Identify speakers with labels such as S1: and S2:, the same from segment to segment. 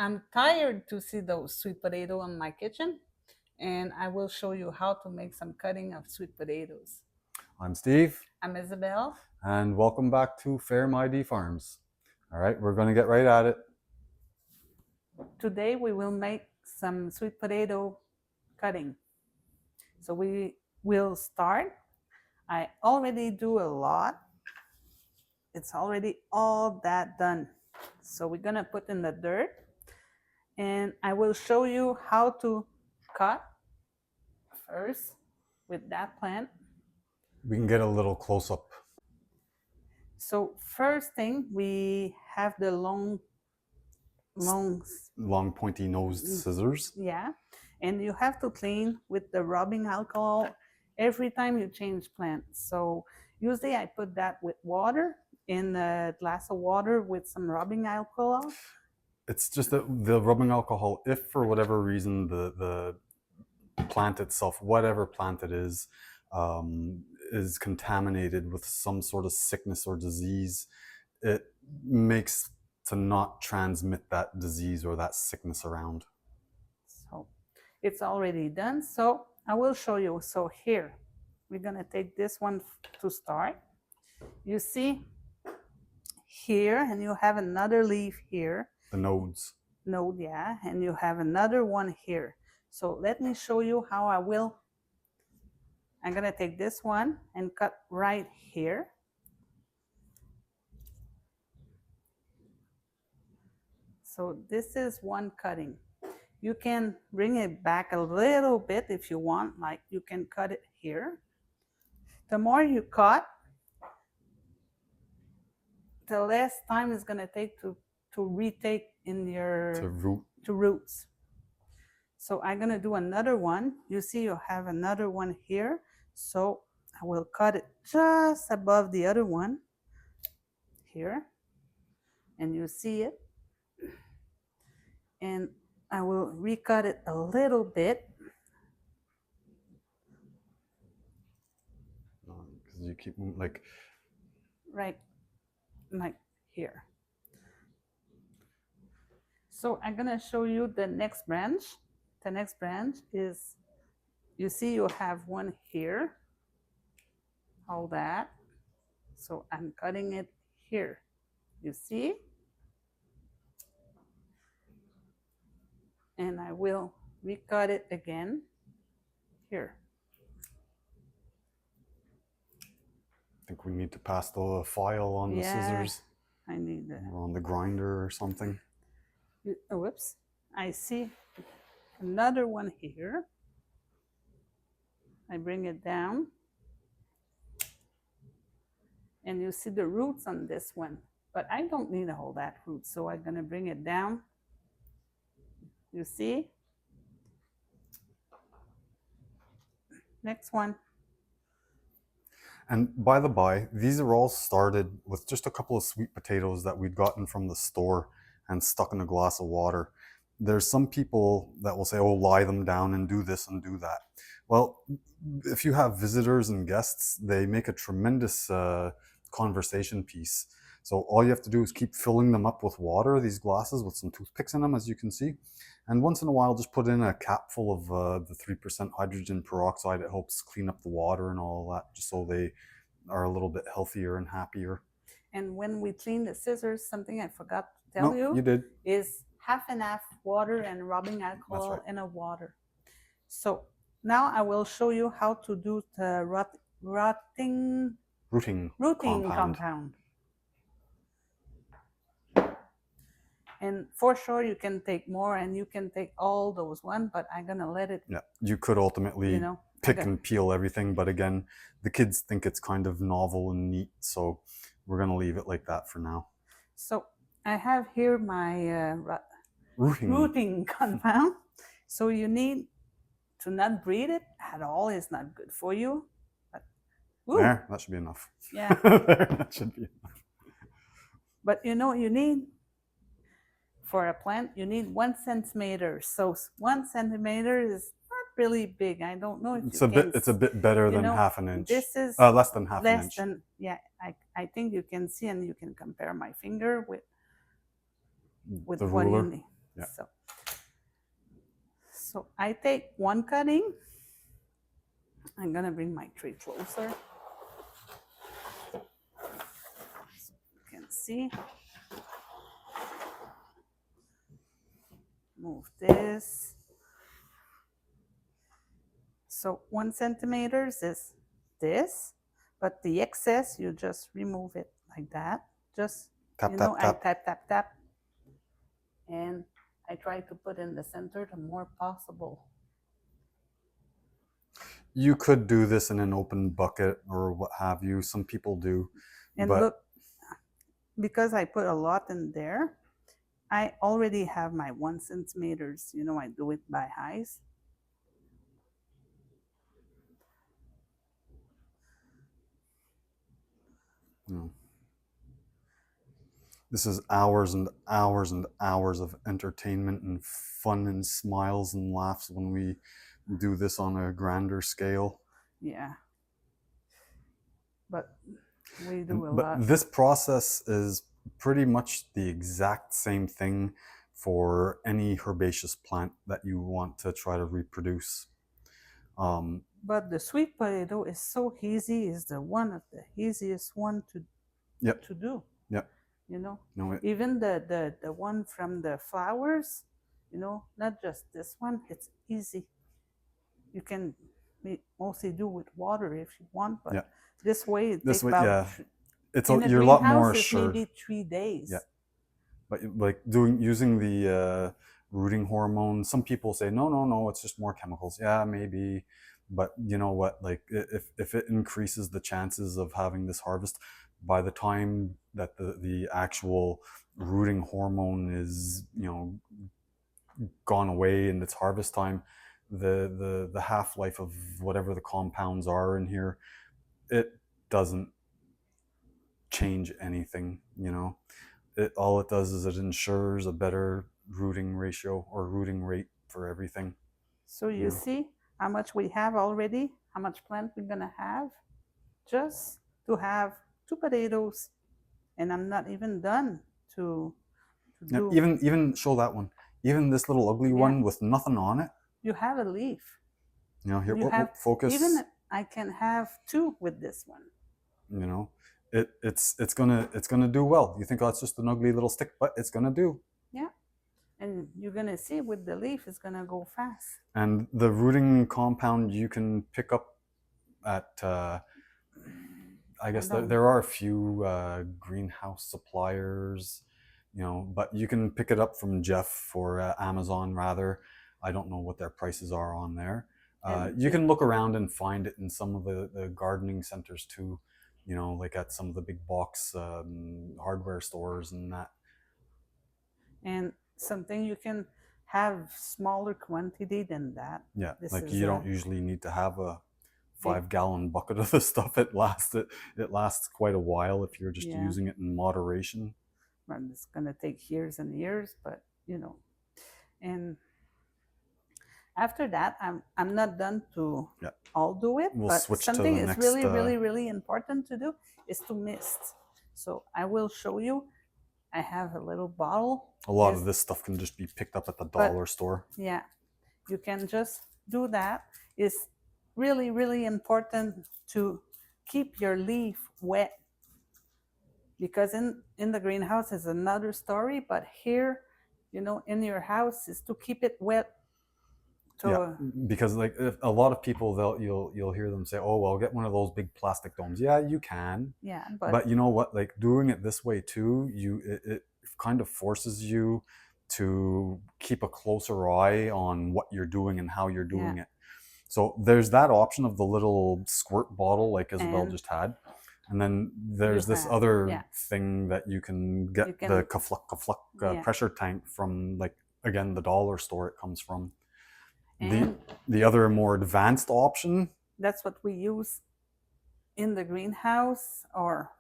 S1: I'm tired to see those sweet potato in my kitchen, and I will show you how to make some cutting of sweet potatoes.
S2: I'm Steve.
S1: I'm Isabel.
S2: And welcome back to Fair ID Farms. All right, we're going to get right at it.
S1: Today we will make some sweet potato cutting. So we will start. I already do a lot. It's already all that done. So we're gonna put in the dirt, and I will show you how to cut first with that plant.
S2: We can get a little close up.
S1: So first thing, we have the long
S2: pointy nosed scissors.
S1: Yeah, and you have to clean with the rubbing alcohol every time you change plants. So usually I put that with water, in a glass of water with some rubbing alcohol.
S2: It's just that the rubbing alcohol, if for whatever reason the plant itself, whatever plant it is contaminated with some sort of sickness or disease, it makes to not transmit that disease or that sickness around.
S1: So it's already done. So I will show you. So here, we're gonna take this one to start. You see here, and you have another leaf here.
S2: The nodes.
S1: Node, yeah, and you have another one here. So let me show you how I will. I'm gonna take this one and cut right here. So this is one cutting. You can bring it back a little bit if you want, like you can cut it here. The more you cut, the less time it's gonna take to retake in your to roots. So I'm gonna do another one. You see you have another one here. So I will cut it just above the other one here. And you see it. And I will recut it a little bit.
S2: Because you keep like
S1: right here. So I'm gonna show you the next branch. The next branch is, you see you have one here, all that. So I'm cutting it here. You see? And I will recut it again here.
S2: I think we need to pass the file on the scissors.
S1: I need that.
S2: Or on the grinder or something.
S1: Whoops. I see another one here. I bring it down. And you see the roots on this one. But I don't need all that root, so I'm gonna bring it down. You see? Next one.
S2: And by the by, these are all started with just a couple of sweet potatoes that we'd gotten from the store and stuck in a glass of water. There's some people that will say, oh, lie them down and do this and do that. Well, if you have visitors and guests, they make a tremendous conversation piece. So all you have to do is keep filling them up with water, these glasses with some toothpicks in them, as you can see. And once in a while, just put in a cap full of the 3% hydrogen peroxide. It helps clean up the water and all that, just so they are a little bit healthier and happier.
S1: And when we clean the scissors, something I forgot to tell
S2: you did.
S1: Is half and half water and rubbing alcohol in a water. So now I will show you how to do the rooting compound. And for sure you can take more, and you can take all those ones, but I'm gonna let it.
S2: Yeah, you could ultimately pick and peel everything, but again, the kids think it's kind of novel and neat, so we're gonna leave it like that for now.
S1: So I have here my rooting compound. So you need to not breathe it at all. It's not good for you. But,
S2: there, that should be enough.
S1: Yeah.
S2: There, that should be enough.
S1: But you know, you need, for a plant, you need 1 centimeter. So 1 centimeter is not really big. I don't know if
S2: it's a bit better than half an inch.
S1: This is
S2: less than half an inch.
S1: Yeah, I think you can see, and you can compare my finger with
S2: the
S1: what
S2: ruler.
S1: you need.
S2: Yeah.
S1: So I take one cutting. I'm gonna bring my tray closer. So you can see. Move this. So 1 centimeter is this, but the excess, you just remove it like that. Just,
S2: Tap, tap,
S1: I
S2: tap.
S1: tap, tap, tap. And I try to put in the center the more possible.
S2: You could do this in an open bucket or what have you. Some people do.
S1: And
S2: but
S1: look, because I put a lot in there, I already have my 1 centimeters. I do it by eyes.
S2: This is hours and hours and hours of entertainment and fun and smiles and laughs when we do this on a grander scale.
S1: Yeah. But we do a lot.
S2: But this process is pretty much the exact same thing for any herbaceous plant that you want to try to reproduce.
S1: But the sweet potato is so easy. Is the one of the easiest one to do.
S2: Yep.
S1: Even the one from the flowers, not just this one. It's easy. You can mostly do with water if you want, but this way it takes about.
S2: You're a lot more
S1: assured. Maybe 3 days.
S2: Yeah. But like using the rooting hormone, some people say no, it's just more chemicals. Yeah, maybe, but you know what? Like if it increases the chances of having this harvest, by the time that the actual rooting hormone is gone away and it's harvest time, the half life of whatever the compounds are in here, it doesn't change anything. All it does is it ensures a better rooting ratio or rooting rate for everything.
S1: So you see how much we have already, how much plant we're gonna have, just to have 2 potatoes, and I'm not even done to do.
S2: Even show that one. Even this little ugly one with nothing on it.
S1: You have a leaf.
S2: Here, focus.
S1: Even I can have 2 with this one.
S2: It's gonna do well. You think, oh, it's just an ugly little stick, but it's gonna do.
S1: Yeah, and you're gonna see with the leaf, it's gonna go fast.
S2: And the rooting compound you can pick up at. I guess there are a few greenhouse suppliers, but you can pick it up from Jeff or Amazon rather. I don't know what their prices are on there. You can look around and find it in some of the gardening centers too. Like at some of the big box hardware stores and that.
S1: And something you can have smaller quantity than that.
S2: Yeah, like you don't usually need to have a 5-gallon bucket of this stuff. It lasts quite a while if you're just using it in moderation.
S1: And it's gonna take years and years, but and after that, I'm not done to all do it.
S2: We'll
S1: but
S2: switch
S1: something
S2: to the
S1: is
S2: next,
S1: really important to do is to mist. So I will show you. I have a little bottle.
S2: A lot of this stuff can just be picked up at the dollar store.
S1: Yeah, you can just do that. It's really important to keep your leaf wet, because in the greenhouse is another story, but here, in your house is to keep it wet.
S2: Because like a lot of people, you'll hear them say, oh, well, get one of those big plastic domes. Yeah, you can.
S1: Yeah,
S2: but you know what? Like doing it this way too, it kind of forces you to keep a closer eye on what you're doing and how you're doing it. So there's that option of the little squirt bottle like Isabel just had. And then there's this other thing that you can get, the Kafluck pressure tank from, like, again, the dollar store it comes from. The other more advanced option,
S1: that's what we use in the greenhouse, or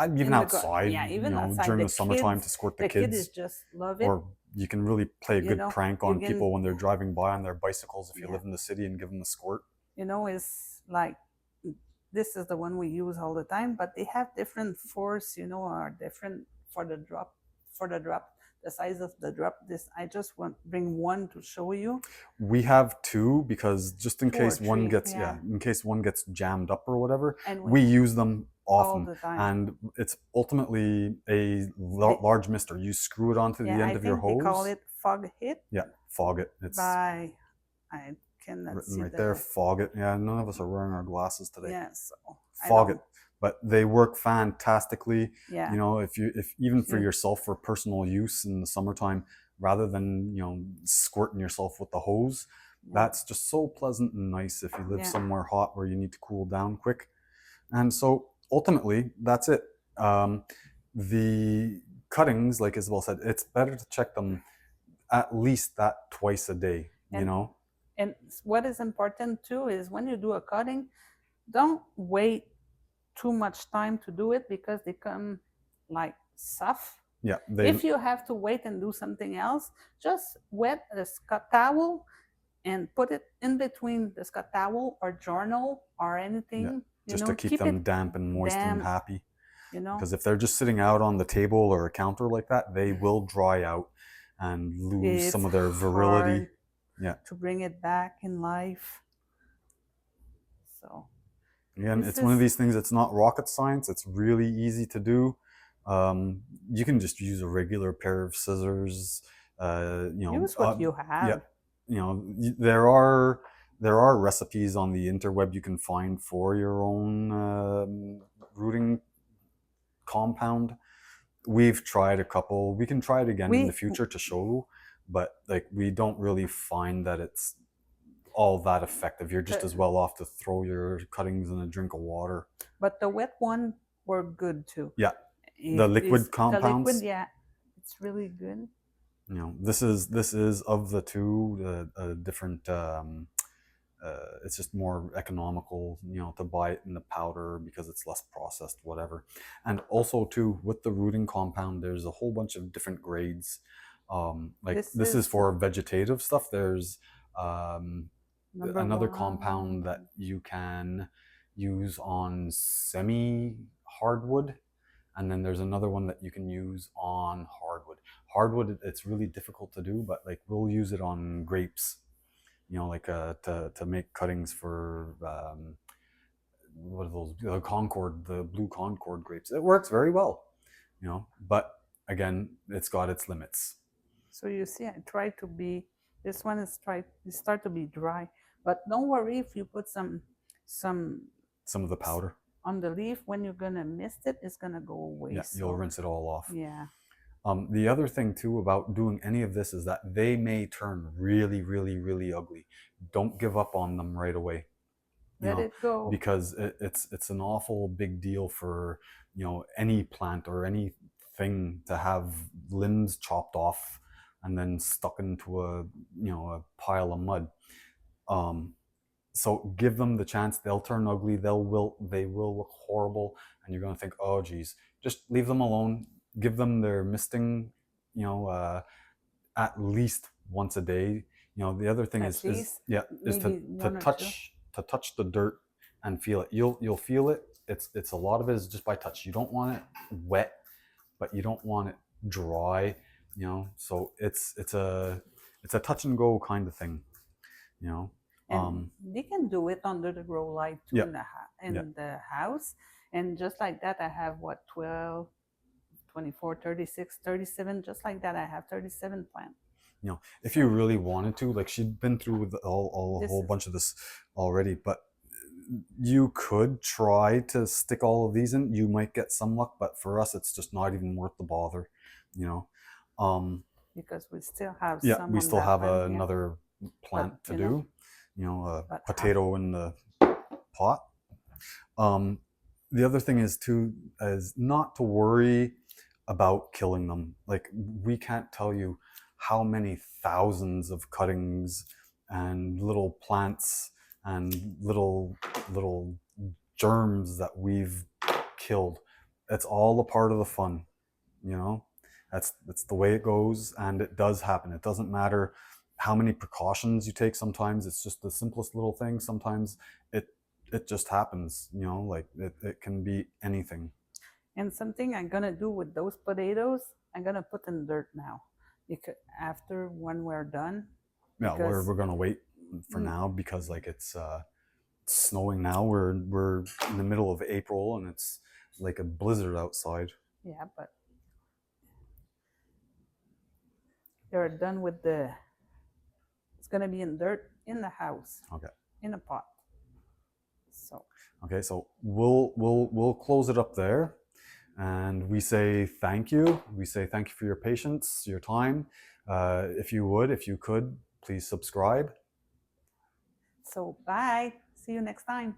S2: even outside,
S1: even outside,
S2: during the summertime to squirt the kids.
S1: Kids just love it.
S2: Or you can really play a good prank on people when they're driving by on their bicycles if you live in the city, and give them the squirt.
S1: It's like, this is the one we use all the time, but they have different force, or different for the drop the size of the drop. This I just want bring one to show you.
S2: We have two because just in
S1: Two or
S2: case one
S1: three,
S2: gets
S1: yeah.
S2: in case one gets jammed up or whatever,
S1: And
S2: we use them
S1: all
S2: often,
S1: the time.
S2: and it's ultimately a large mister. You screw it onto the
S1: Yeah,
S2: end
S1: I
S2: of your
S1: think they call
S2: hose.
S1: it fog hit.
S2: Yeah, fog it. It's
S1: By I cannot
S2: written
S1: see
S2: right
S1: the
S2: there. Fog it. Yeah, none of us are wearing our glasses today.
S1: yeah, so I
S2: Fog it.
S1: don't.
S2: But they work fantastically.
S1: Yeah.
S2: You know, if even for
S1: Yeah.
S2: yourself for personal use in the summertime, rather than squirting yourself with the hose,
S1: Yeah.
S2: that's just so pleasant and nice if you live
S1: Yeah.
S2: somewhere hot where you need to cool down quick. And so ultimately, that's it. The cuttings, like Isabel said, it's better to check them at least that twice a day.
S1: And what is important too is when you do a cutting, don't wait too much time to do it because they come like soft.
S2: Yeah.
S1: If you have to wait and do something else, just wet a Scott towel and put it in between the Scott towel or journal or anything.
S2: Yeah, just to keep them damp and moist and happy. Because if they're just sitting out on the table or a counter like that, they will dry out and lose some of their virility. Yeah.
S1: To bring it back in life. So
S2: again, it's one of these things. It's not rocket science. It's really easy to do. You can just use a regular pair of scissors.
S1: Use what you have.
S2: Yeah, there are recipes on the interweb you can find for your own rooting compound. We've tried a couple. We can try it again in the future to show, but like we don't really find that it's all that effective. You're just as well off to throw your cuttings in a drink of water.
S1: But the wet one were good too.
S2: Yeah, the liquid compounds.
S1: The liquid, yeah, it's really good.
S2: This is of the two different. It's just more economical, to buy it in the powder because it's less processed, whatever. And also too, with the rooting compound, there's a whole bunch of different grades. Like this is for vegetative stuff. There's another compound that you can use on semi hardwood, and then there's another one that you can use on hardwood. Hardwood, it's really difficult to do, but like we'll use it on grapes, like to make cuttings for what are those? The blue Concord grapes. It works very well, but again, it's got its limits. So you see, I try to be. This one is start to be dry, but don't worry if you put some of the powder on the leaf. When you're gonna mist it, it's gonna go away. Yeah, you'll rinse it all off. Yeah. The other thing too about doing any of this is that they may turn really, really, really ugly. Don't give up on them right away. Let it go. Because it's an awful big deal for any plant or anything to have limbs chopped off and then stuck into a pile of mud. So give them the chance. They'll turn ugly. They will look horrible, and you're going to think, oh geez, just leave them alone. Give them their misting, at least once a day. The other thing is to touch the dirt and feel it. You'll feel it. It's a lot of it is just by touch. You don't want it wet, but you don't want it dry. So it's a touch and go kind of thing. And they can do it under the grow light too in the house. And just like that, I have 12, 24, 36, 37. Just like that, I have 37 plants. If you really wanted to, like she'd been through with a whole bunch of this already, but you could try to stick all of these in. You might get some luck, but for us, it's just not even worth the bother. Because we still have we still have another plant to do. A potato in the pot. The other thing is not to worry about killing them. Like we can't tell you how many thousands of cuttings and little plants and little germs that we've killed. It's all a part of the fun, That's the way it goes, and it does happen. It doesn't matter how many precautions you take. Sometimes it's just the simplest little thing. Sometimes it just happens, like it can be anything. And something I'm gonna do with those potatoes, I'm gonna put in dirt now.
S1: because after when we're done.
S2: Yeah,
S1: Because
S2: we're gonna wait for now because like it's snowing now. We're in the middle of April and it's like a blizzard outside.
S1: yeah, but they're done with the. It's gonna be in dirt in the house.
S2: Okay.
S1: In a pot. So.
S2: Okay, so we'll close it up there, and we say thank you. We say thank you for your patience, your time. If you could, please subscribe.
S1: So bye. See you next time.